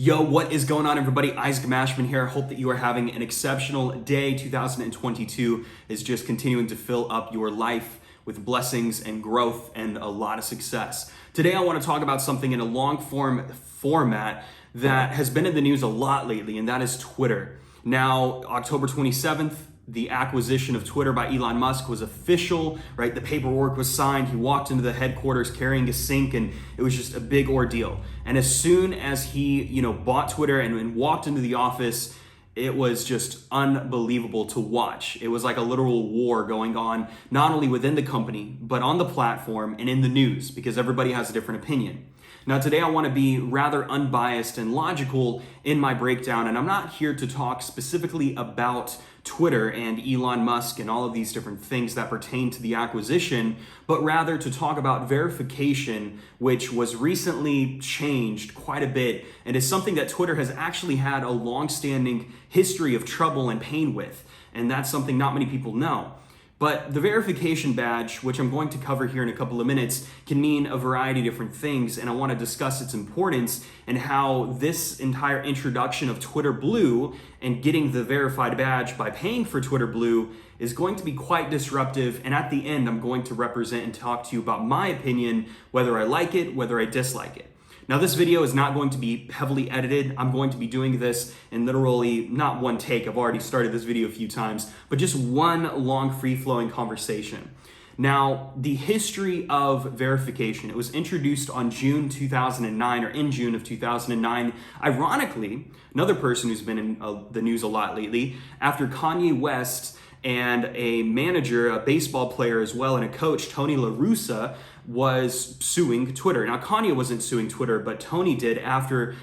Yo, what is going on, everybody? Mashman here. Hope that you are having an exceptional day. 2022 is just continuing to fill up your life with blessings and growth and a lot of success. Today, I want to talk about something in a long format that has been in the news a lot lately, and that is Twitter. Now, October 27th, the acquisition of Twitter by Elon Musk was official, right? The paperwork was signed. He walked into the headquarters carrying a sink, and it was just a big ordeal. And as soon as he, bought Twitter and walked into the office, it was just unbelievable to watch. It was like a literal war going on, not only within the company, but on the platform and in the news, because everybody has a different opinion. Now, today I want to be rather unbiased and logical in my breakdown, and I'm not here to talk specifically about Twitter and Elon Musk and all of these different things that pertain to the acquisition, but rather to talk about verification, which was recently changed quite a bit and is something that Twitter has actually had a long-standing history of trouble and pain with, and that's something not many people know. But the verification badge, which I'm going to cover here in a couple of minutes, can mean a variety of different things, and I want to discuss its importance and how this entire introduction of Twitter Blue and getting the verified badge by paying for Twitter Blue is going to be quite disruptive, and at the end, I'm going to represent and talk to you about my opinion, whether I like it, whether I dislike it. Now, this video is not going to be heavily edited. I'm going to be doing this in literally not one take. I've already started this video a few times, but just one long free-flowing conversation. Now, the history of verification, it was introduced on June 2009, or in June of 2009. Ironically, another person who's been in the news a lot lately, after Kanye West and a manager, a baseball player as well, and a coach, Tony La Russa, was suing Twitter. Now, Kanye wasn't suing Twitter, but Tony did after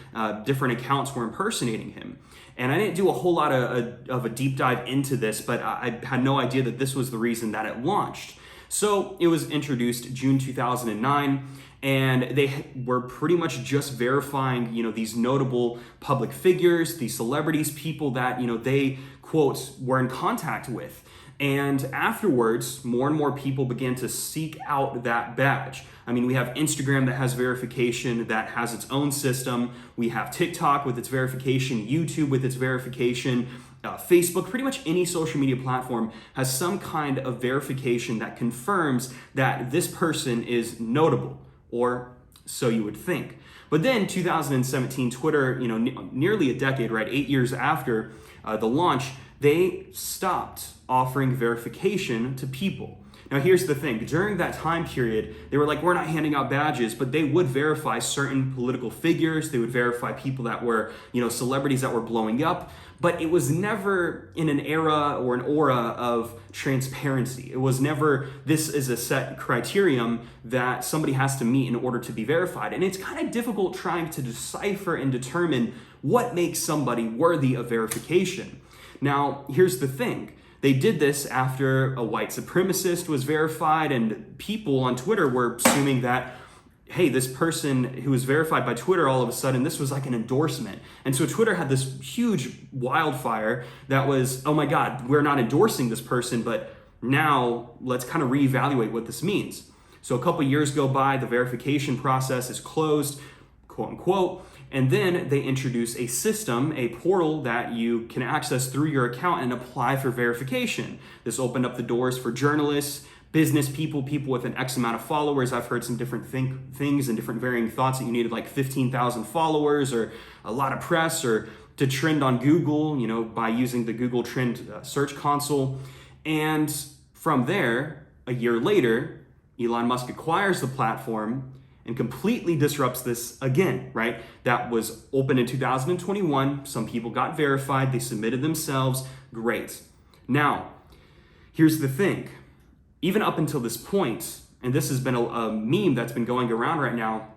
different accounts were impersonating him. And I didn't do a whole lot of a deep dive into this, but I had no idea that this was the reason that it launched. So it was introduced June 2009, and they were pretty much just verifying, these notable public figures, these celebrities, people that, they, quote, were in contact with. And afterwards, more and more people began to seek out that badge. I mean, we have Instagram that has verification, that has its own system. We have TikTok with its verification, YouTube with its verification, Facebook, pretty much any social media platform has some kind of verification that confirms that this person is notable, or so you would think. But then 2017, Twitter, nearly a decade, right, 8 years after the launch, they stopped offering verification to people. Now, here's the thing. During that time period, they were like, we're not handing out badges, but they would verify certain political figures. They would verify people that were, celebrities that were blowing up. But it was never in an era or an aura of transparency. It was never, this is a set criterion that somebody has to meet in order to be verified. And it's kind of difficult trying to decipher and determine what makes somebody worthy of verification. Now, here's the thing. They did this after a white supremacist was verified, and people on Twitter were assuming that, hey, this person who was verified by Twitter, all of a sudden, this was like an endorsement. And so Twitter had this huge wildfire that was, oh my God, we're not endorsing this person, but now let's kind of reevaluate what this means. So a couple years go by, the verification process is closed, quote unquote, and then they introduce a system, a portal that you can access through your account and apply for verification. This opened up the doors for journalists, business people, people with an X amount of followers. I've heard some different things and different varying thoughts that you needed like 15,000 followers or a lot of press or to trend on Google, by using the Google Trend search console. And from there, a year later, Elon Musk acquires the platform and completely disrupts this again, right? That was open in 2021. Some people got verified. They submitted themselves. Great. Now, here's the thing. Even up until this point, and this has been a meme that's been going around right now,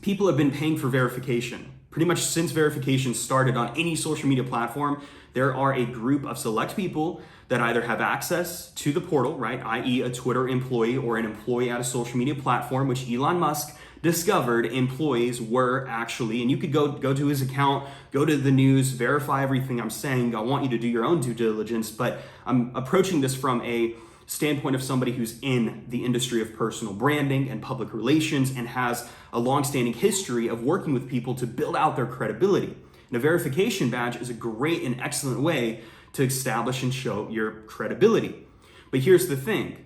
people have been paying for verification. Pretty much since verification started on any social media platform, there are a group of select people that either have access to the portal, right, i.e. a Twitter employee or an employee at a social media platform, which Elon Musk discovered employees were actually, and you could go to his account, go to the news, verify everything I'm saying. I want you to do your own due diligence, but I'm approaching this from a standpoint of somebody who's in the industry of personal branding and public relations and has a long-standing history of working with people to build out their credibility. And a verification badge is a great and excellent way to establish and show your credibility. But here's the thing.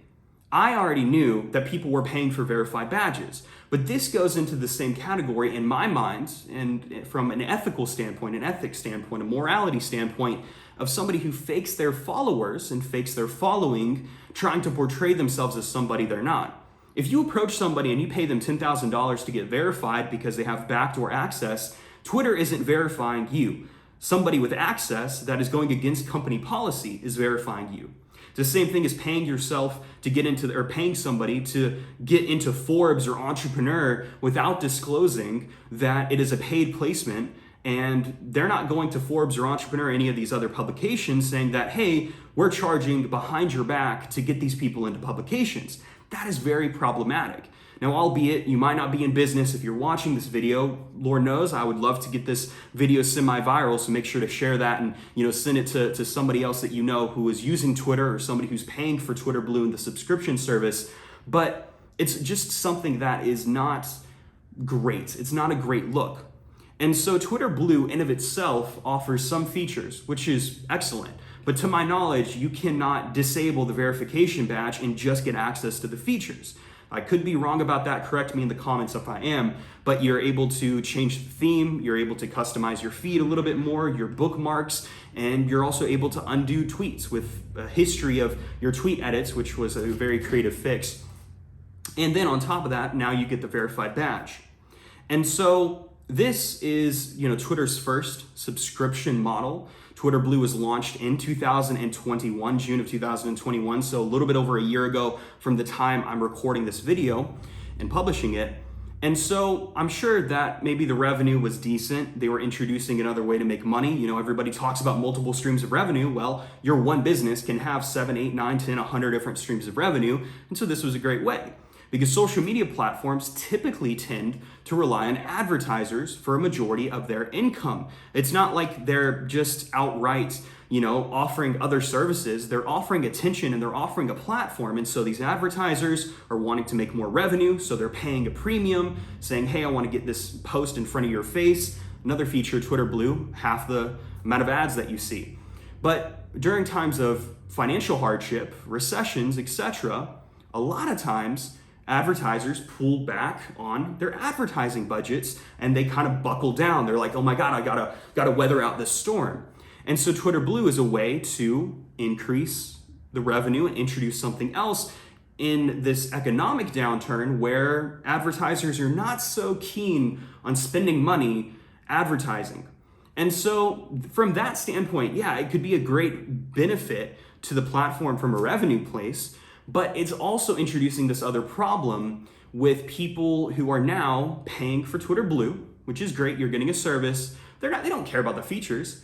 I already knew that people were paying for verified badges, but this goes into the same category in my mind, and from an ethical standpoint, an ethics standpoint, a morality standpoint, of somebody who fakes their followers and fakes their following, trying to portray themselves as somebody they're not. If you approach somebody and you pay them $10,000 to get verified because they have backdoor access, Twitter isn't verifying you. Somebody with access that is going against company policy is verifying you. It's the same thing as paying yourself to get into, or paying somebody to get into Forbes or Entrepreneur without disclosing that it is a paid placement, and they're not going to Forbes or Entrepreneur or any of these other publications saying that, hey, we're charging behind your back to get these people into publications. That is very problematic. Now, albeit you might not be in business if you're watching this video, Lord knows I would love to get this video semi-viral, so make sure to share that and send it to somebody else that you know who is using Twitter or somebody who's paying for Twitter Blue and the subscription service. But it's just something that is not great. It's not a great look. And so Twitter Blue in of itself offers some features, which is excellent. But to my knowledge, you cannot disable the verification badge and just get access to the features. I could be wrong about that. Correct me in the comments if I am, but you're able to change the theme. You're able to customize your feed a little bit more, your bookmarks, and you're also able to undo tweets with a history of your tweet edits, which was a very creative fix. And then on top of that, now you get the verified badge. And so this is, Twitter's first subscription model. Twitter Blue was launched in 2021, June of 2021, so a little bit over a year ago from the time I'm recording this video and publishing it. And so I'm sure that maybe the revenue was decent. They were introducing another way to make money. Everybody talks about multiple streams of revenue. Well, your one business can have 7, 8, 9, 10, 100 different streams of revenue. And so this was a great way, because social media platforms typically tend to rely on advertisers for a majority of their income. It's not like they're just outright, offering other services. They're offering attention and they're offering a platform. And so these advertisers are wanting to make more revenue. So they're paying a premium, saying, hey, I want to get this post in front of your face. Another feature, Twitter Blue, half the amount of ads that you see. But during times of financial hardship, recessions, etc., a lot of times advertisers pull back on their advertising budgets and they kind of buckle down. They're like, oh my God, I gotta weather out this storm. And so Twitter Blue is a way to increase the revenue and introduce something else in this economic downturn where advertisers are not so keen on spending money advertising. And so from that standpoint, yeah, it could be a great benefit to the platform from a revenue place. But it's also introducing this other problem with people who are now paying for Twitter Blue, which is great. You're getting a service. They don't care about the features.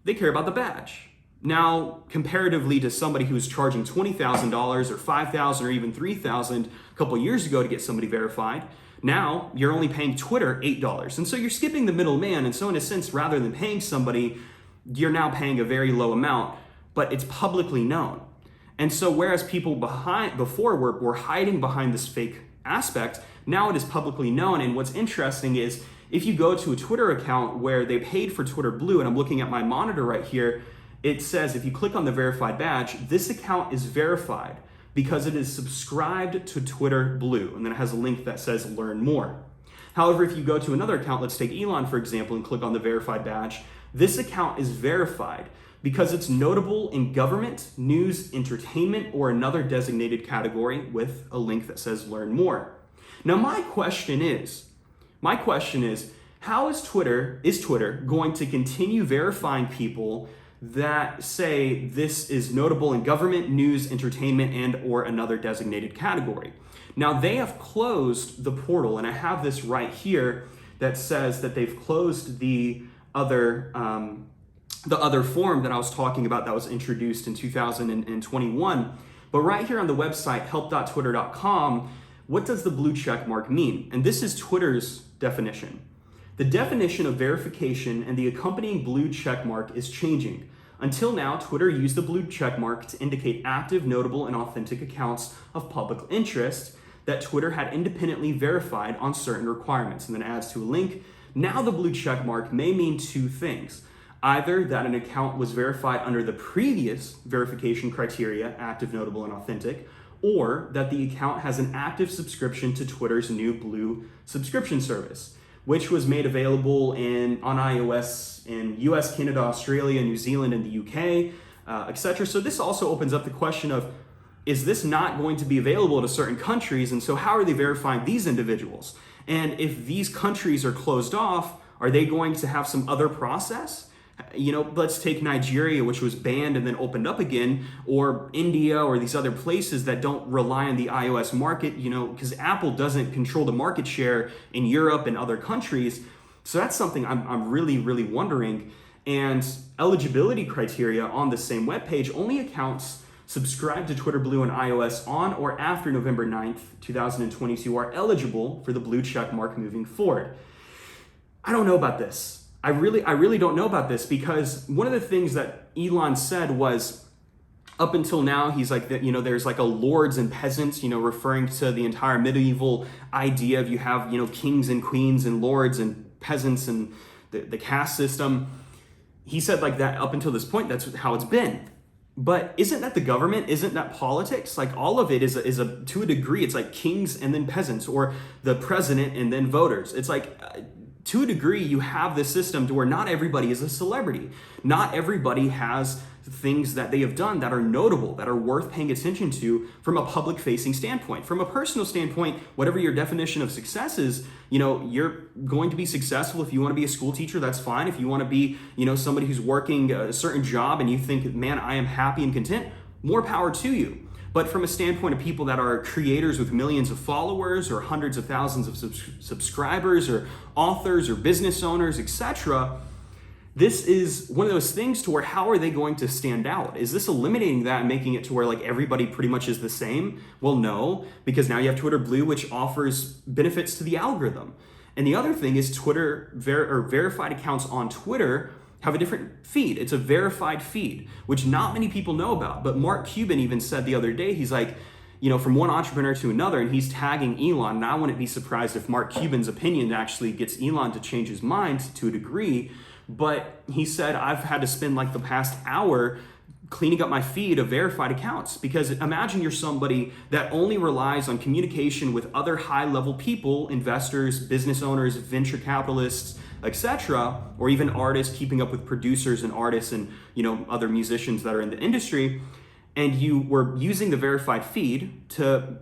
They care about the badge. Now, comparatively to somebody who was charging $20,000 or $5,000 or even $3,000 a couple of years ago to get somebody verified, now you're only paying Twitter $8. And so you're skipping the middleman. And so in a sense, rather than paying somebody, you're now paying a very low amount, but it's publicly known. And so whereas people before were hiding behind this fake aspect, now it is publicly known. And what's interesting is if you go to a Twitter account where they paid for Twitter Blue, and I'm looking at my monitor right here, it says if you click on the verified badge, this account is verified because it is subscribed to Twitter Blue. And then it has a link that says learn more. However, if you go to another account, let's take Elon, for example, and click on the verified badge, this account is verified because it's notable in government, news, entertainment, or another designated category with a link that says learn more. Now, my question is, how is Twitter going to continue verifying people that say this is notable in government, news, entertainment, and or another designated category? Now, they have closed the portal, and I have this right here that says that they've closed the other form that I was talking about that was introduced in 2021. But right here on the website, help.twitter.com, what does the blue check mark mean? And this is Twitter's definition. The definition of verification and the accompanying blue check mark is changing. Until now, Twitter used the blue checkmark to indicate active, notable, and authentic accounts of public interest that Twitter had independently verified on certain requirements, and then adds to a link. Now the blue checkmark may mean two things. Either that an account was verified under the previous verification criteria, active, notable, and authentic, or that the account has an active subscription to Twitter's new blue subscription service, which was made available on iOS in US, Canada, Australia, New Zealand, and the UK, etc. So this also opens up the question of, is this not going to be available to certain countries? And so how are they verifying these individuals? And if these countries are closed off, are they going to have some other process? Let's take Nigeria, which was banned and then opened up again, or India, or these other places that don't rely on the iOS market, because Apple doesn't control the market share in Europe and other countries. So that's something I'm really, really wondering. And eligibility criteria on the same webpage, only accounts subscribed to Twitter Blue and iOS on or after November 9th, 2022 are eligible for the blue check mark moving forward. I don't know about this. I really don't know about this, because one of the things that Elon said was, up until now, he's like, there's like a lords and peasants, referring to the entire medieval idea of you have, kings and queens and lords and peasants and the caste system. He said like that up until this point, that's how it's been. But isn't that the government? Isn't that politics? Like all of it is to a degree, it's like kings and then peasants, or the president and then voters. It's like, to a degree, you have this system to where not everybody is a celebrity. Not everybody has things that they have done that are notable, that are worth paying attention to from a public-facing standpoint. From a personal standpoint, whatever your definition of success is, you're going to be successful. If you want to be a school teacher, that's fine. If you want to be, somebody who's working a certain job and you think, man, I am happy and content, more power to you. But from a standpoint of people that are creators with millions of followers or hundreds of thousands of subscribers or authors or business owners, etc., this is one of those things to where how are they going to stand out? Is this eliminating that and making it to where like everybody pretty much is the same? Well, no, because now you have Twitter Blue, which offers benefits to the algorithm. And the other thing is Twitter verified accounts on Twitter have a different feed. It's a verified feed, which not many people know about. But Mark Cuban even said the other day, he's like, from one entrepreneur to another, and he's tagging Elon. And I wouldn't be surprised if Mark Cuban's opinion actually gets Elon to change his mind to a degree. But he said, I've had to spend like the past hour cleaning up my feed of verified accounts, because imagine you're somebody that only relies on communication with other high-level people, investors, business owners, venture capitalists, etc., or even artists, keeping up with producers and artists and other musicians that are in the industry, and you were using the verified feed to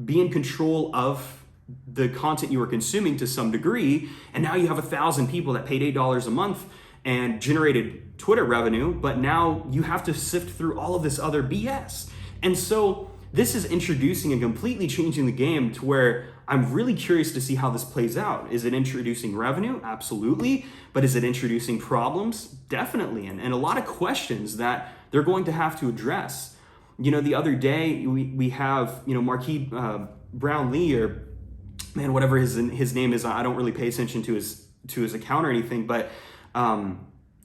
be in control of the content you were consuming to some degree, and now you have 1,000 people that paid $8 a month and generated Twitter revenue, but now you have to sift through all of this other BS. And so this is introducing and completely changing the game to where I'm really curious to see how this plays out. Is it introducing revenue? Absolutely. But is it introducing problems? Definitely. And a lot of questions that they're going to have to address. The other day we have, Marquis Brownlee, or man, whatever his name is, I don't really pay attention to his account or anything, but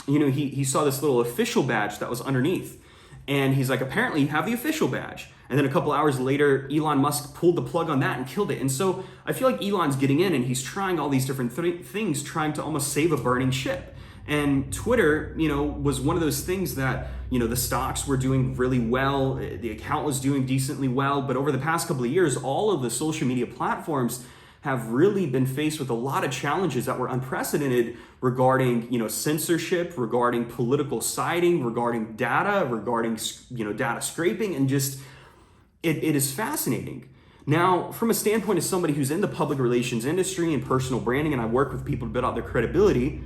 he saw this little official badge that was underneath. And he's like, apparently you have the official badge. And then a couple hours later, Elon Musk pulled the plug on that and killed it. And so I feel like Elon's getting in and he's trying all these different things, trying to almost save a burning ship. And Twitter, was one of those things that, the stocks were doing really well. The account was doing decently well. But over the past couple of years, all of the social media platforms have really been faced with a lot of challenges that were unprecedented regarding, censorship, regarding political siding, regarding data, regarding, data scraping, and just, it is fascinating. Now, from a standpoint of somebody who's in the public relations industry and personal branding, and I work with people to build out their credibility,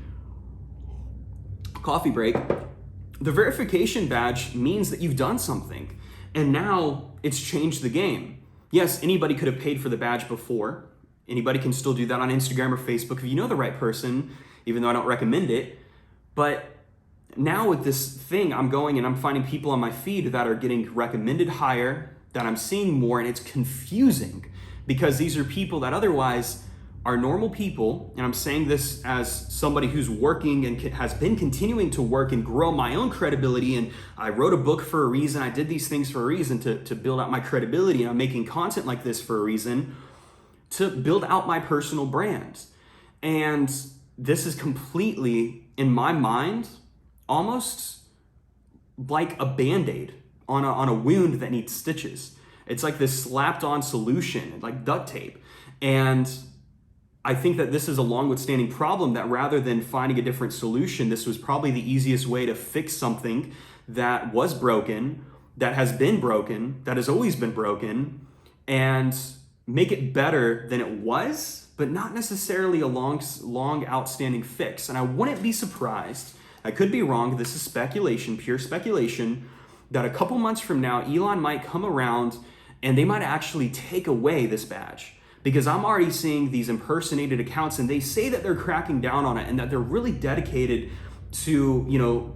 coffee break, the verification badge means that you've done something. And now it's changed the game. Yes, anybody could have paid for the badge before. Anybody can still do that on Instagram or Facebook if you know the right person, even though I don't recommend it. But now with this thing, I'm going and I'm finding people on my feed that are getting recommended higher, that I'm seeing more, and it's confusing because these are people that otherwise are normal people, and I'm saying this as somebody who's working and has been continuing to work and grow my own credibility, and I wrote a book for a reason, I did these things for a reason to build out my credibility, and I'm making content like this for a reason, to build out my personal brand. And this is completely, in my mind, almost like a Band-Aid on a wound that needs stitches. It's like this slapped on solution, like duct tape. And I think that this is a long-withstanding problem that rather than finding a different solution, this was probably the easiest way to fix something that was broken, that has been broken, that has always been broken, and make it better than it was, but not necessarily a long outstanding fix. And I wouldn't be surprised, I could be wrong, this is speculation, pure speculation, that a couple months from now, Elon might come around and they might actually take away this badge. Because I'm already seeing these impersonated accounts, and they say that they're cracking down on it and that they're really dedicated to,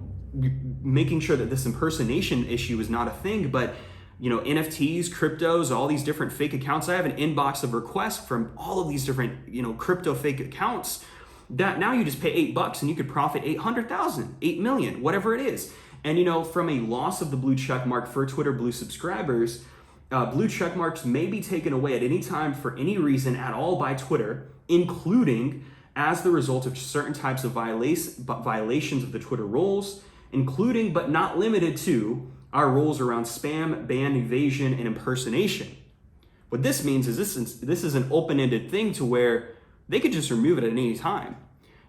making sure that this impersonation issue is not a thing. But, NFTs, cryptos, all these different fake accounts. I have an inbox of requests from all of these different, crypto fake accounts that now you just pay $8 and you could profit 800,000, 8 million, whatever it is. And, from a loss of the blue check mark for Twitter Blue subscribers, blue check marks may be taken away at any time for any reason at all by Twitter, including as the result of certain types of violations of the Twitter rules, including but not limited to our rules around spam, ban, evasion, and impersonation. What this means is this is an open-ended thing to where they could just remove it at any time.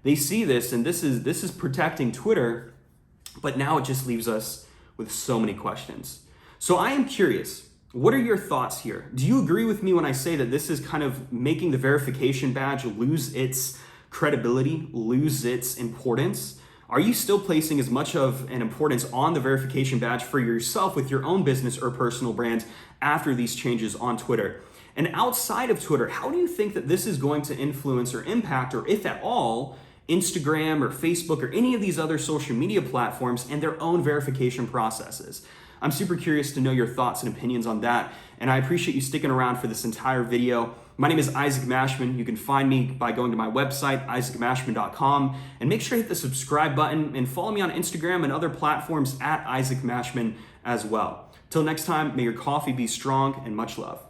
They see this, and this is protecting Twitter, but now it just leaves us with so many questions. So I am curious. What are your thoughts here? Do you agree with me when I say that this is kind of making the verification badge lose its credibility, lose its importance? Are you still placing as much of an importance on the verification badge for yourself with your own business or personal brand after these changes on Twitter? And outside of Twitter, how do you think that this is going to influence or impact, or if at all, Instagram or Facebook or any of these other social media platforms and their own verification processes? I'm super curious to know your thoughts and opinions on that, and I appreciate you sticking around for this entire video. My name is Isaac Mashman. You can find me by going to my website, isaacmashman.com, and make sure to hit the subscribe button and follow me on Instagram and other platforms at Isaac Mashman as well. Till next time, may your coffee be strong, and much love.